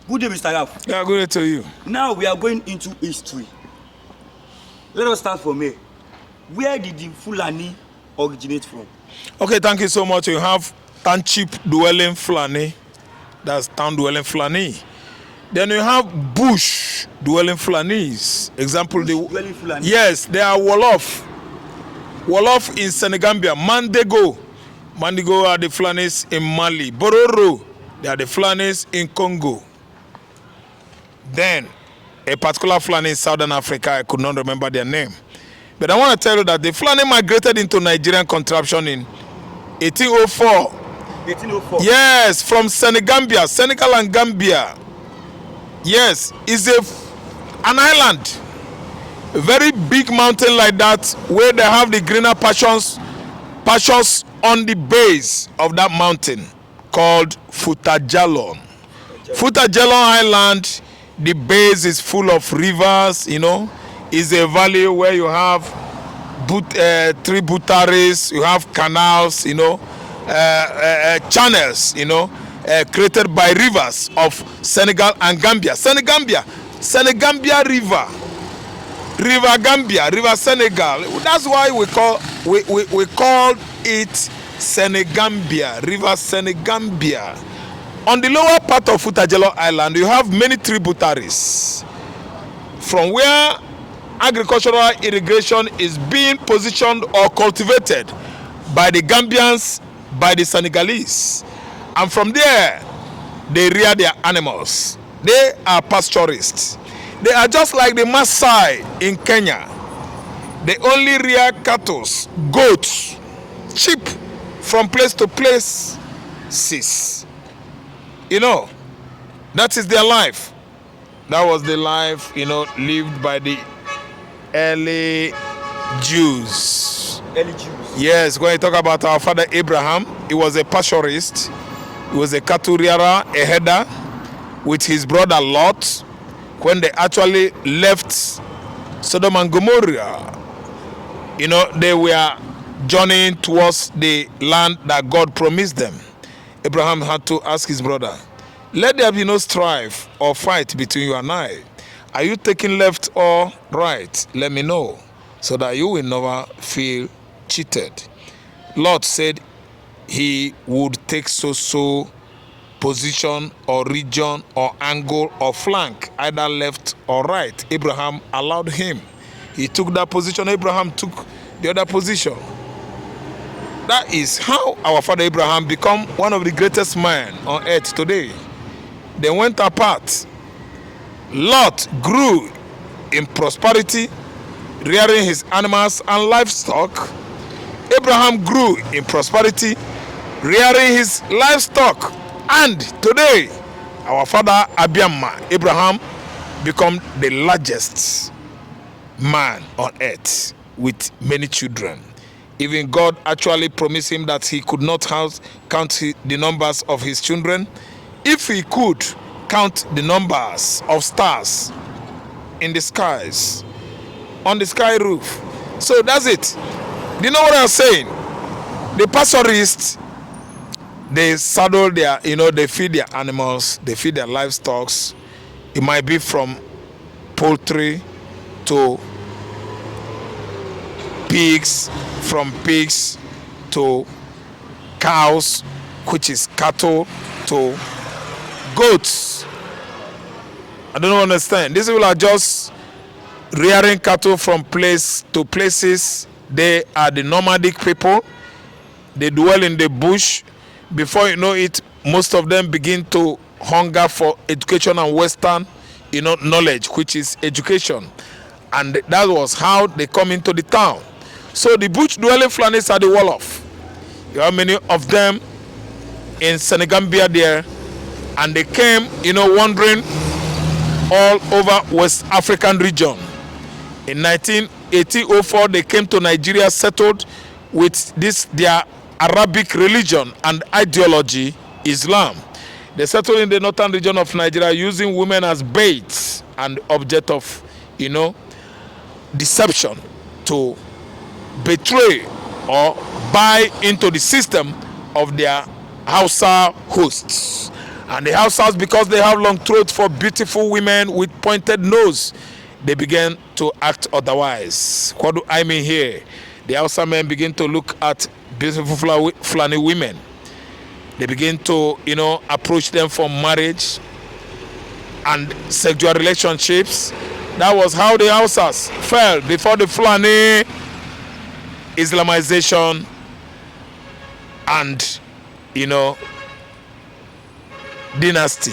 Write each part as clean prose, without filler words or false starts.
Good day, Mr. Ralph. Yeah, good day to you. Now we are going into history. Let us start from here. Where did the Fulani originate from? Okay, thank you so much. You have township dwelling Fulani. That's town dwelling Fulani. Then you have bush dwelling Fulanis. Example, Dwelling Fulani? yes, they are Wolof. Wolof in Senegambia. Mandego. Mandego are the Fulanis in Mali. Bororo, they are the Fulanis in Congo. Then a particular Fulani in Southern Africa, I could not remember their name. But I want to tell you that the Fulani migrated into Nigerian contraption in 1804. 1804? Yes, from Senegambia, Senegal and Gambia. Yes, it's an island. A very big mountain like that where they have the greener pastures on the base of that mountain called Futajalon. Futajalon Island, the base is full of rivers, is a valley where you have tributaries, you have canals, channels, created by rivers of Senegal and Gambia. Senegambia River. River Gambia, River Senegal. That's why we call it Senegambia, River Senegambia. On the lower part of Futajelo Island, you have many tributaries from where agricultural irrigation is being positioned or cultivated by the Gambians, by the Senegalese. And from there, they rear their animals. They are pastoralists. They are just like the Maasai in Kenya. They only rear cattle, goats, sheep from place to place. That is their life. That was the life, lived by the early Jews. Early Jews. Yes, when you talk about our father Abraham, he was a pastoralist. He was a cattle rearer, a herder, with his brother Lot. When they actually left Sodom and Gomorrah, they were journeying towards the land that God promised them. Abraham had to ask his brother, let there be no strife or fight between you and I. Are you taking left or right? Let me know, so that you will never feel cheated. Lot said he would take so position or region or angle or flank, either left or right. Abraham allowed him. He took that position. Abraham took the other position. That is how our father Abraham became one of the greatest men on earth today. They went apart. Lot grew in prosperity, rearing his animals and livestock. Abraham grew in prosperity, rearing his livestock. And today, our father Abraham, become the largest man on earth with many children. Even God actually promised him that he could not count the numbers of his children. If he could count the numbers of stars in the skies, on the sky roof. So that's it. Do you know what I'm saying? The pastoralists, they saddle their, they feed their animals, they feed their livestock. It might be from poultry to pigs, from pigs to cows, which is cattle, to goats. I don't understand. These people are just rearing cattle from place to places. They are the nomadic people. They dwell in the bush. Before you know it, most of them begin to hunger for education and Western, knowledge, which is education. And that was how they come into the town. So the bush dwelling Fulanis are the Wolof. You have many of them in Senegambia there, and they came, wandering all over West African region. In 1804, they came to Nigeria, settled with their Arabic religion and ideology, Islam. They settled in the northern region of Nigeria using women as baits and object of, deception to betray or buy into the system of their Hausa hosts. And the Hausas, because they have long throat for beautiful women with pointed nose, they began to act otherwise. What do I mean here? The Hausa men begin to look at beautiful Fulani women. They begin to, approach them for marriage and sexual relationships. That was how the Hausas fell before the Fulani Islamization and, dynasty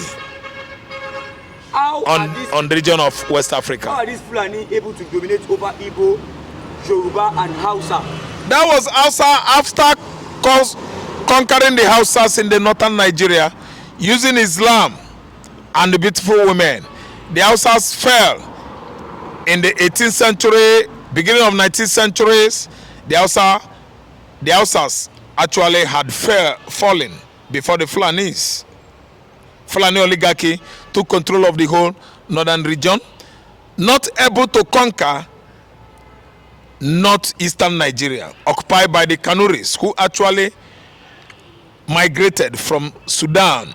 on the region of West Africa. How are these Fulani able to dominate over Igbo, Yoruba, and Hausa? That was Hausa after conquering the Hausas in the northern Nigeria using Islam and the beautiful women. The Hausas fell in the 18th century, beginning of 19th centuries. The Hausas actually had fallen before the Fulanis. Fulani oligarchy took control of the whole northern region, not able to conquer northeastern Nigeria, occupied by the Kanuris, who actually migrated from Sudan,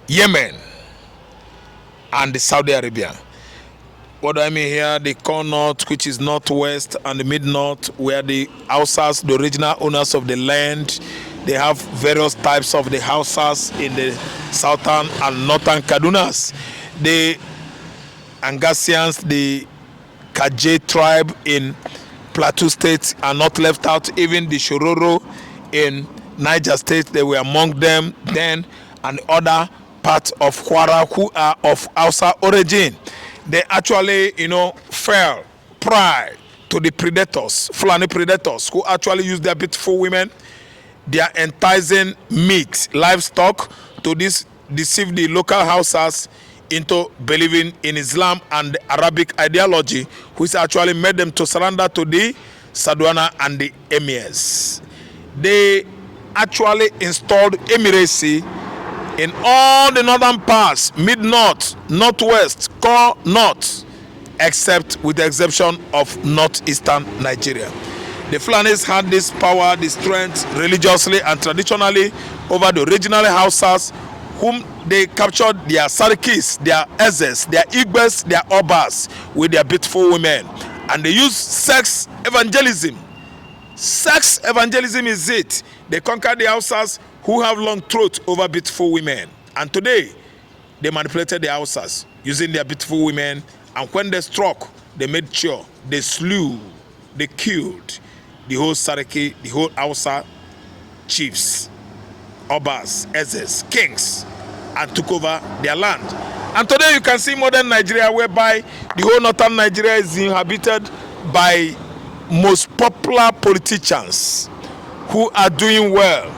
Yemen, and Saudi Arabia. What do I mean here? The core north, which is northwest, and the mid-north, where the Hausas, the original owners of the land, they have various types of the Hausas in the southern and northern Kadunas. The Angasians, the Kaje tribe in Plateau State are not left out. Even the Shororo in Niger State, they were among them then, and other parts of Kwara who are of Hausa origin. They actually, fell prey to the predators, Fulani predators, who actually use their beautiful women, their enticing meat, livestock, to deceive the local Hausas into believing in Islam and the Arabic ideology, which actually made them to surrender to the Sadwana and the emirs. They actually installed emiracy in all the northern parts, mid-north, northwest, core north, except with the exception of northeastern Nigeria. The Fulanis had this power, this strength, religiously and traditionally over the regional Hausas, whom they captured their Sarikis, their Ezes, their Igbes, their Obas, with their beautiful women. And they use sex evangelism. Sex evangelism is it. They conquered the Hausas who have long throat over beautiful women. And today, they manipulated the Hausas using their beautiful women. And when they struck, they made sure they slew, they killed the whole Sariki, the whole Hausa chiefs, Obas, Ezes, kings, and took over their land. And today you can see modern Nigeria, whereby the whole northern Nigeria is inhabited by most popular politicians who are doing well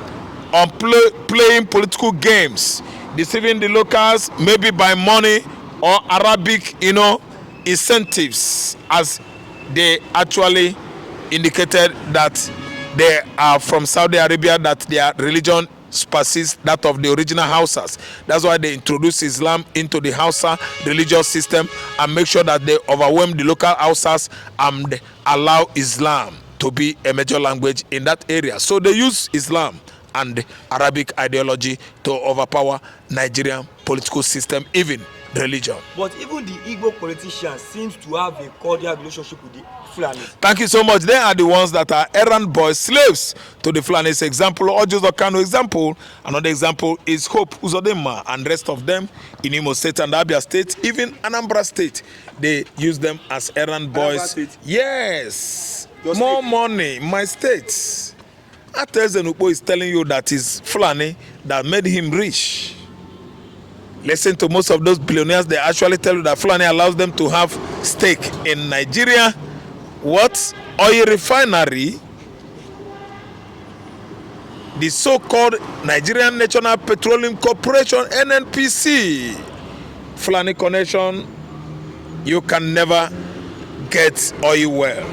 on playing political games, deceiving the locals, maybe by money or Arabic, incentives, as they actually indicated that they are from Saudi Arabia, that their religion supersedes that of the original Hausas. That's why they introduce Islam into the Hausa religious system and make sure that they overwhelm the local Hausas and allow Islam to be a major language in that area. So they use Islam and Arabic ideology to overpower Nigerian political system, even religion. But even the Igbo politicians seems to have a cordial relationship with the Fulani. Thank you so much. They are the ones that are errand boys, slaves to the Fulanis. Example, Ojos Okano example. Another example is Hope Uzodinma and rest of them in Imo State and Abia State, even Anambra State. They use them as errand boys. Yes. Your more state? Money. My state. Atezenupo is telling you that it's Fulani that made him rich. Listen to most of those billionaires, they actually tell you that Fulani allows them to have stake in Nigeria. What? Oil refinery, the so-called Nigerian National Petroleum Corporation, NNPC. Fulani connection, you can never get oil well.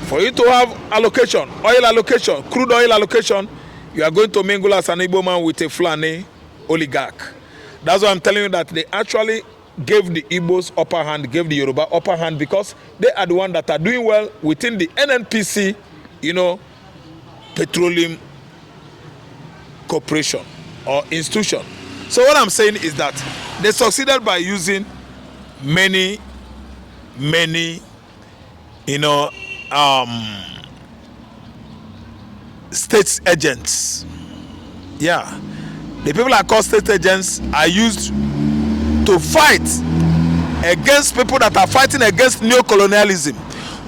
For you to have allocation, oil allocation, crude oil allocation, you are going to mingle as an Igbo man with a Fulani oligarch. That's why I'm telling you that they actually gave the Igbos upper hand, gave the Yoruba upper hand, because they are the ones that are doing well within the NNPC, Petroleum Corporation or institution. So what I'm saying is that they succeeded by using many, state agents. Yeah, the people that called state agents are used to fight against people that are fighting against neo-colonialism,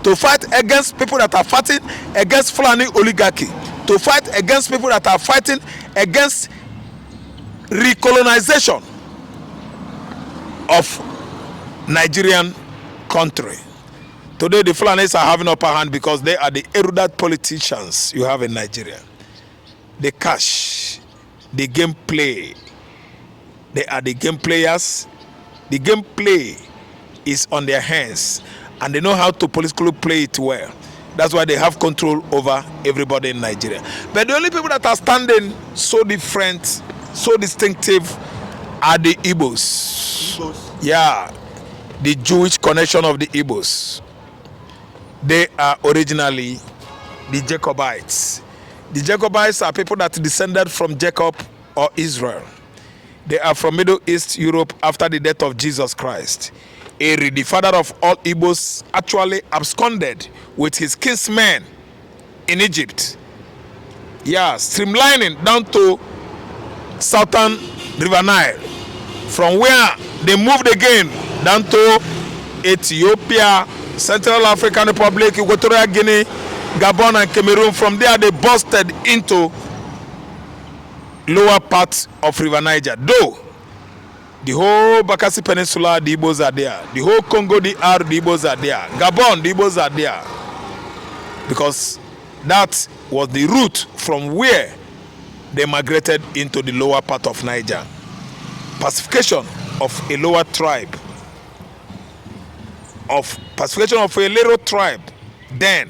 to fight against people that are fighting against Fulani oligarchy, to fight against people that are fighting against recolonization of Nigerian country. Today the Fulanis are having upper hand because they are the erudite politicians you have in Nigeria. The cash, the game play. They are the game players. The game play is on their hands, and they know how to politically play it well. That's why they have control over everybody in Nigeria. But the only people that are standing so different, so distinctive, are the Igbos. Yeah, the Jewish connection of the Igbos. They are originally the Jacobites. The Jacobites are people that descended from Jacob or Israel. They are from Middle East Europe after the death of Jesus Christ. Eri, the father of all Igbos, actually absconded with his kinsmen in Egypt. Yeah, streamlining down to southern River Nile, from where they moved again down to Ethiopia, Central African Republic, Equatorial Guinea, Gabon and Cameroon. From there they busted into lower parts of River Niger. Though the whole Bakassi Peninsula, the Igbos are there. The whole Congo DR, the Igbos are there. Gabon, the Igbos are there. Because that was the route from where they migrated into the lower part of Niger. Pacification of a lower tribe, pacification of a little tribe then,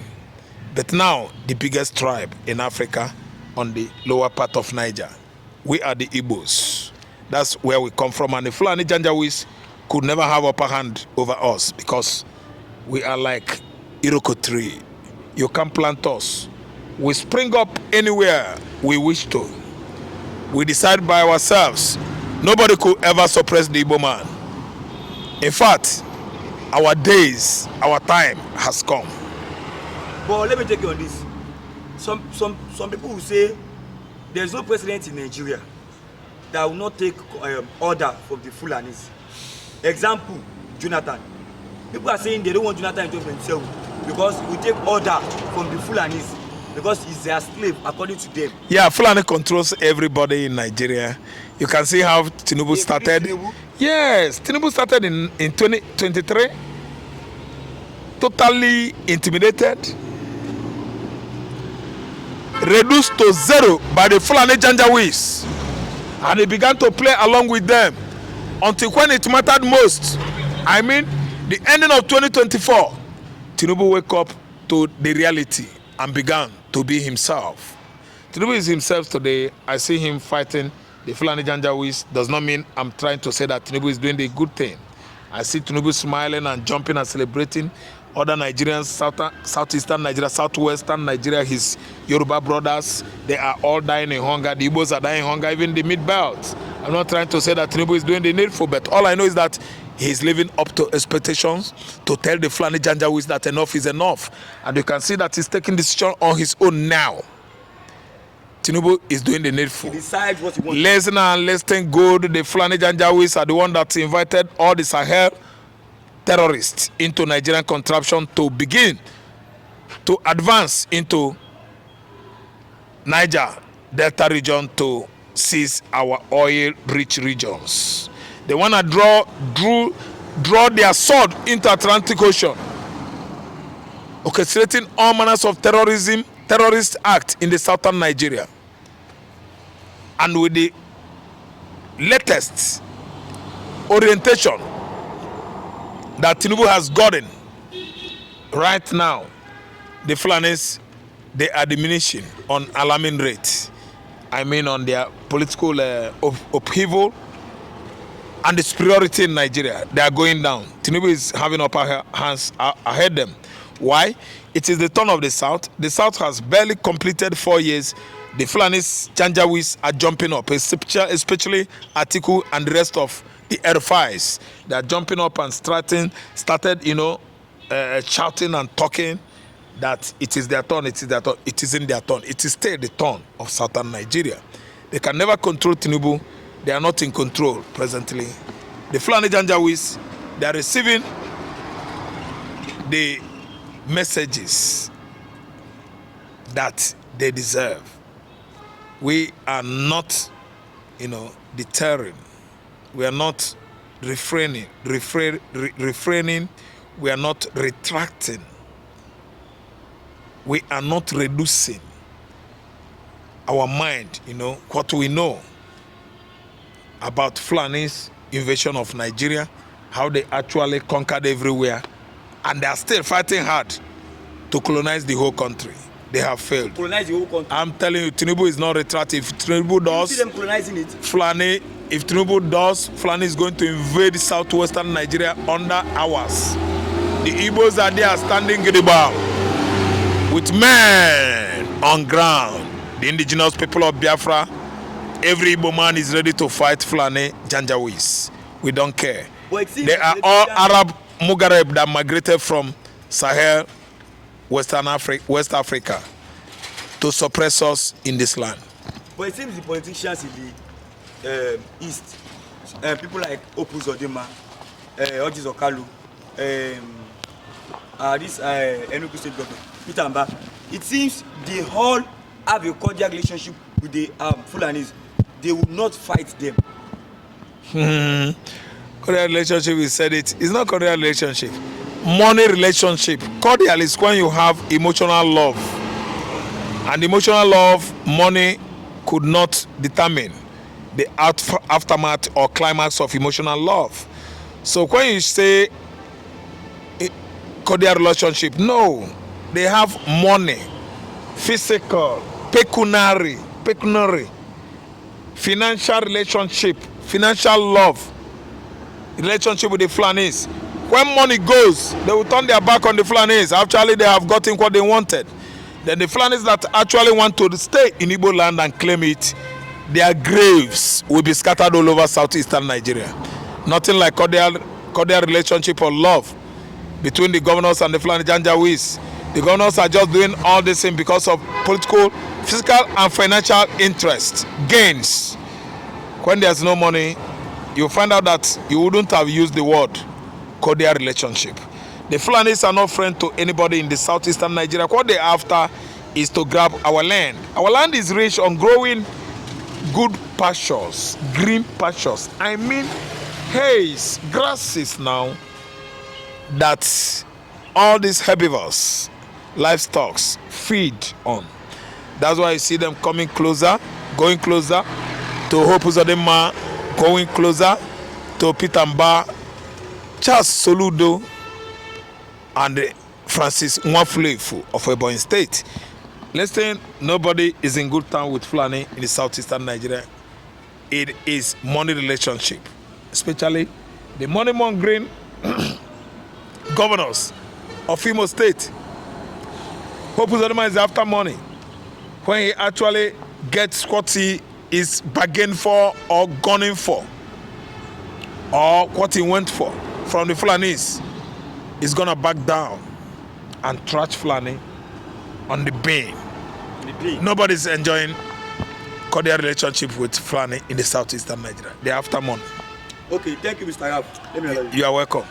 but now the biggest tribe in Africa on the lower part of Niger. We are the Igbos. That's where we come from, and the Fulani Janjaweeds could never have upper hand over us because we are like Iroko tree. You can't plant us. We spring up anywhere we wish to. We decide by ourselves. Nobody could ever suppress the Igbo man. In fact, our days, our time has come. But let me take you on this. Some people will say there's no president in Nigeria that will not take order from the Fulanis. Example, Jonathan. People are saying they don't want Jonathan in 2027 because we take order from the Fulanis because he's their slave according to them. Yeah, Fulani controls everybody in Nigeria. You can see how Tinubu started. Tinubu? Yes, Tinubu started in 2023. Totally intimidated. Reduced to zero by the Fulani Janjaweeds. And he began to play along with them until when it mattered most. I mean, the ending of 2024, Tinubu woke up to the reality and began to be himself. Tinubu is himself today. I see him fighting the Fulani Janjaweeds. Does not mean I'm trying to say that Tinubu is doing the good thing. I see Tinubu smiling and jumping and celebrating. Other Nigerians, southeastern Nigeria, southwestern Nigeria, his Yoruba brothers, they are all dying in hunger. The Igbos are dying in hunger, even the mid-belt. I'm not trying to say that Tinubu is doing the needful, but all I know is that he's living up to expectations to tell the Fulani Janjaweeds that enough is enough. And you can see that he's taking decision on his own now. Tinubu is doing the needful. He decides what he wants. Listen and listen good. The Fulani Janjaweeds are the one that invited all the Sahel terrorists into Nigerian contraption to begin to advance into Niger Delta region to seize our oil-rich regions. They want to draw their sword into Atlantic Ocean, orchestrating all manners of terrorist act in the southern Nigeria. And with the latest orientation that Tinubu has gotten right now, the Fulanis, they are diminishing on alarming rates. I mean on their political upheaval and the superiority in Nigeria. They are going down. Tinubu is having upper hands ahead them. Why? It is the turn of the South. The South has barely completed 4 years. The Fulanis Janjaweeds are jumping up, especially Atiku and the rest of the RFIs. They are jumping up and started, shouting and talking that it is their turn, it is their turn. It isn't their turn. It is still the turn of southern Nigeria. They can never control Tinubu. They are not in control presently. The Fulani Janjaweeds, they are receiving the messages that they deserve. We are not, deterring. We are not refraining. We are not retracting. We are not reducing our mind, what we know about Fulani's invasion of Nigeria, how they actually conquered everywhere, and they are still fighting hard to colonize the whole country. They have failed. Colonize the whole country. I'm telling you, Tinubu is not retractive. If Tinubu does, you see them colonizing it. Fulani, if Tinubu does, Fulani is going to invade southwestern Nigeria under hours. The Igbos are there standing gidigba with men on ground. The indigenous people of Biafra, every Igbo man is ready to fight Fulani Janjaweeds. We don't care. They are all Arab Mugareb that migrated from Sahel, West Africa, to suppress us in this land. But it seems the politicians in the East, people like Opus Odema, Ojis Okalu, this Enugu State Government, Peter Amba, it seems they all have a cordial relationship with the Fulanis. They will not fight them. Cordial relationship, we said it. It's not cordial relationship. Money relationship. Cordial is when you have emotional love. And emotional love, money could not determine the aftermath or climax of emotional love. So when you say cordial relationship, no. They have money, physical, pecuniary, financial relationship, financial love, relationship with the Fulanis. When money goes, they will turn their back on the Fulanis. Actually, they have gotten what they wanted. Then the Fulanis that actually want to stay in Igbo land and claim it, their graves will be scattered all over southeastern Nigeria. Nothing like cordial relationship or love between the governors and the Fulani Janjaweeds. The governors are just doing all this thing because of political, physical, and financial interest, gains. When there's no money, you find out that you wouldn't have used the word cordial relationship. The Fulanis are not friends to anybody in the southeastern Nigeria. What they're after is to grab our land. Our land is rich on growing good pastures, green pastures. I mean, haze, grasses now that all these herbivores, livestock feed on. That's why you see them coming closer, going closer to Hope Uzodinma, going closer to Peter Mba, Charles Soludo, and Francis Nwafulefu of Ebonyi State. Listen, nobody is in good time with Fulani in the southeastern Nigeria. It is money relationship, especially the money mongering governors of Imo State. Hope Uzodinma is after money. When he actually gets what he is bargaining for or gunning for, or what he went for from the Fulanis, he's gonna back down and trash Fulani on the beam. Nobody's enjoying cordial relationship with Fulani in the southeastern Nigeria. They're after money. Okay, thank you, Mr. Rab. You are welcome.